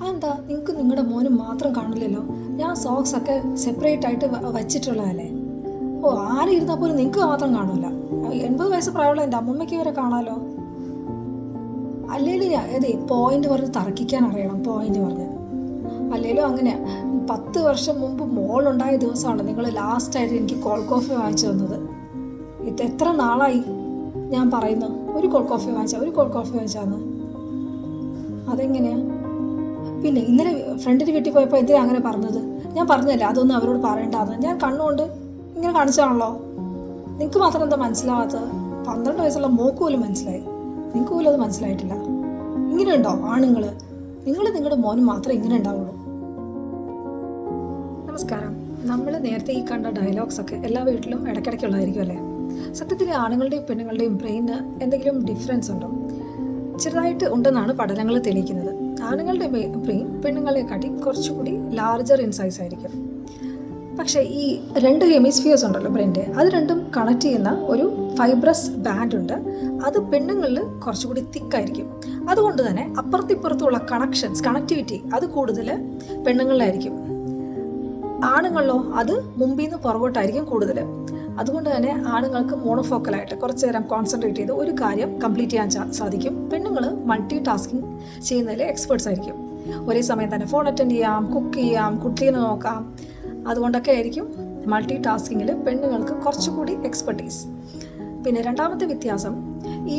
അതെന്താ നിങ്ങൾക്ക് നിങ്ങളുടെ മോനും മാത്രം കാണില്ലല്ലോ? ഞാൻ സോക്സ് ഒക്കെ സെപ്പറേറ്റ് ആയിട്ട് വച്ചിട്ടുള്ളതല്ലേ. ഓ, ആരും ഇരുന്നാൽ പോലും നിങ്ങൾക്ക് മാത്രം കാണൂല. 80 വയസ്സ് പ്രായമുള്ള എൻ്റെ അമ്മമ്മയ്ക്ക് വരെ കാണാമല്ലോ. അല്ലേലും അതെ, പോയിന്റ് പറഞ്ഞ് തർക്കിക്കാൻ അറിയണം. പോയിന്റ് പറഞ്ഞ് അല്ലേലും അങ്ങനെയാ. 10 വർഷം മുമ്പ് മോളുണ്ടായ ദിവസമാണ് നിങ്ങൾ ലാസ്റ്റായിട്ട് എനിക്ക് കോൾഡ് കോഫി വാങ്ങിച്ചു തന്നത്. ഇത് എത്ര നാളായി ഞാൻ പറയുന്നു, ഒരു കോൾഡ് കോഫി വാങ്ങിച്ചാന്ന്. അതെങ്ങനെയാ? പിന്നെ ഇന്നലെ ഫ്രണ്ടിൻ്റെ വീട്ടിൽ പോയപ്പോൾ എന്തിനാ അങ്ങനെ പറഞ്ഞത്? ഞാൻ പറഞ്ഞല്ലേ അതൊന്നും അവരോട് പറയണ്ടാന്ന്. ഞാൻ കണ്ണുകൊണ്ട് ഇങ്ങനെ കാണിച്ചാണല്ലോ. നിങ്ങൾക്ക് മാത്രം എന്താ മനസ്സിലാവാത്തത്? 12 വയസ്സുള്ള മോക്ക് പോലും മനസ്സിലായി, നിങ്ങൾക്ക് പോലും അത് മനസ്സിലായിട്ടില്ല. ഇങ്ങനെ ഉണ്ടോ ആണുങ്ങൾ? നിങ്ങളുടെ മോനും മാത്രമേ ഇങ്ങനെ ഉണ്ടാവുള്ളൂ. നമസ്കാരം. നമ്മൾ നേരത്തെ ഈ കണ്ട ഡയലോഗ്സ് ഒക്കെ എല്ലാ വീട്ടിലും ഇടയ്ക്കിടയ്ക്കുള്ളതായിരിക്കും അല്ലേ? സത്യത്തിൽ ആണുങ്ങളുടെയും പെണ്ണുങ്ങളുടെയും ബ്രെയിന് എന്തെങ്കിലും ഡിഫറൻസ് ഉണ്ടോ? ചെറുതായിട്ട് ഉണ്ടെന്നാണ് പഠനങ്ങൾ തെളിയിക്കുന്നത്. ആണുങ്ങളുടെ ബ്രെയിൻ പെണ്ണുങ്ങളെക്കാട്ടി കുറച്ചുകൂടി ലാർജർ ഇൻ സൈസ് ആയിരിക്കും. പക്ഷേ ഈ 2 ഹെമിസ്ഫിയേഴ്സ് ഉണ്ടല്ലോ ബ്രെയിൻ്റെ, അത് രണ്ടും കണക്ട് ചെയ്യുന്ന ഒരു ഫൈബ്രസ് ബാൻഡ് ഉണ്ട്. അത് പെണ്ണുങ്ങളിൽ കുറച്ചുകൂടി തിക്കായിരിക്കും. അതുകൊണ്ട് തന്നെ അപ്പുറത്തിപ്പുറത്തുള്ള കണക്ടിവിറ്റി അത് കൂടുതൽ പെണ്ണുങ്ങളിലായിരിക്കും. ആണുങ്ങളിലോ അത് മുമ്പിൽ നിന്ന് പുറകോട്ടായിരിക്കും കൂടുതൽ. അതുകൊണ്ട് തന്നെ ആണുങ്ങൾക്ക് മോണോഫോക്കലായിട്ട് കുറച്ച് നേരം കോൺസെൻട്രേറ്റ് ചെയ്ത് ഒരു കാര്യം കംപ്ലീറ്റ് ചെയ്യാൻ സാധിക്കും. പെണ്ണുങ്ങൾ മൾട്ടി ടാസ്കിങ് ചെയ്യുന്നതിൽ എക്സ്പേർട്സ് ആയിരിക്കും. ഒരേ സമയം തന്നെ ഫോൺ അറ്റൻഡ് ചെയ്യാം, കുക്ക് ചെയ്യാം, കുട്ടീനെ നോക്കാം. അതുകൊണ്ടൊക്കെ ആയിരിക്കും മൾട്ടി ടാസ്കിങ്ങിൽ പെണ്ണുങ്ങൾക്ക് കുറച്ചുകൂടി എക്സ്പെർട്ടീസ്. പിന്നെ രണ്ടാമത്തെ വ്യത്യാസം, ഈ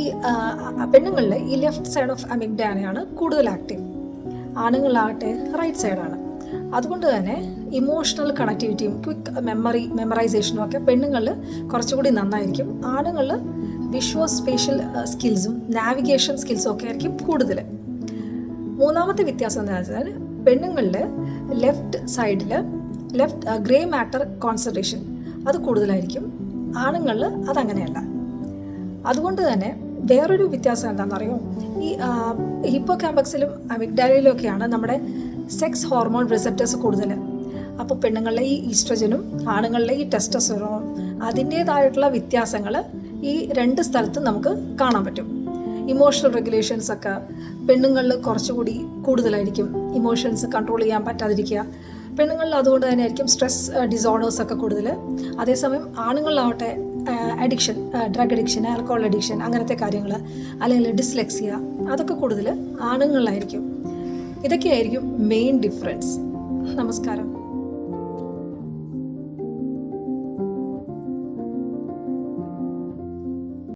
പെണ്ണുങ്ങളിൽ ഈ ലെഫ്റ്റ് സൈഡ് ഓഫ് അമിഗ്ഡാലയാണ് കൂടുതൽ ആക്റ്റീവ്. ആണുങ്ങളാകട്ടെ റൈറ്റ് സൈഡാണ്. അതുകൊണ്ട് തന്നെ ഇമോഷണൽ കണക്ടിവിറ്റിയും ക്വിക്ക് മെമ്മറൈസേഷനും ഒക്കെ പെണ്ണുങ്ങളിൽ കുറച്ചുകൂടി നന്നായിരിക്കും. ആണുങ്ങളിൽ വിഷ്വൽ സ്പേഷ്യൽ സ്കിൽസും നാവിഗേഷൻ സ്കിൽസും ഒക്കെ ആയിരിക്കും കൂടുതൽ. മൂന്നാമത്തെ വ്യത്യാസം എന്താ വെച്ചാൽ, പെണ്ണുങ്ങളിൽ ലെഫ്റ്റ് സൈഡിൽ ഗ്രേ മാറ്റർ കോൺസെൻട്രേഷൻ അത് കൂടുതലായിരിക്കും. ആണുങ്ങളിൽ അതങ്ങനെയല്ല. അതുകൊണ്ട് തന്നെ വേറൊരു വ്യത്യാസം എന്താണെന്നറിയോ? ഈ ഹിപ്പോ ക്യാമ്പക്സിലും അമിഗ്ഡാലയിലും ഒക്കെയാണ് നമ്മുടെ സെക്സ് ഹോർമോൺ റിസപ്റ്റേഴ്സ് കൂടുതൽ. അപ്പോൾ പെണ്ണുങ്ങളിലെ ഈ ഈസ്ട്രജനും ആണുങ്ങളിലെ ഈ ടെസ്റ്റോസ്റ്റെറോൺ അതിൻ്റേതായിട്ടുള്ള വ്യത്യാസങ്ങൾ ഈ 2 സ്ഥലത്തും നമുക്ക് കാണാൻ പറ്റും. ഇമോഷണൽ റെഗുലേഷൻസ് ഒക്കെ പെണ്ണുങ്ങളിൽ കുറച്ചുകൂടി കൂടുതലായിരിക്കും. ഇമോഷൻസ് കൺട്രോൾ ചെയ്യാൻ പറ്റാതിരിക്കുക പെണ്ണുങ്ങളിൽ. അതുകൊണ്ട് തന്നെ ആയിരിക്കും സ്ട്രെസ് ഡിസോർഡേഴ്സ് ഒക്കെ കൂടുതൽ. അതേസമയം ആണുങ്ങളിലാവട്ടെ addiction, drug addiction, alcohol addiction, അങ്ങനത്തെ കാര്യങ്ങൾ, അല്ലെങ്കിൽ ഡിസ്ലെക്സിയ, അതൊക്കെ കൂടുതൽ ആണുങ്ങളിലായിരിക്കും. ഇതൊക്കെയായിരിക്കും മെയിൻ ഡിഫറൻസ്. നമസ്കാരം.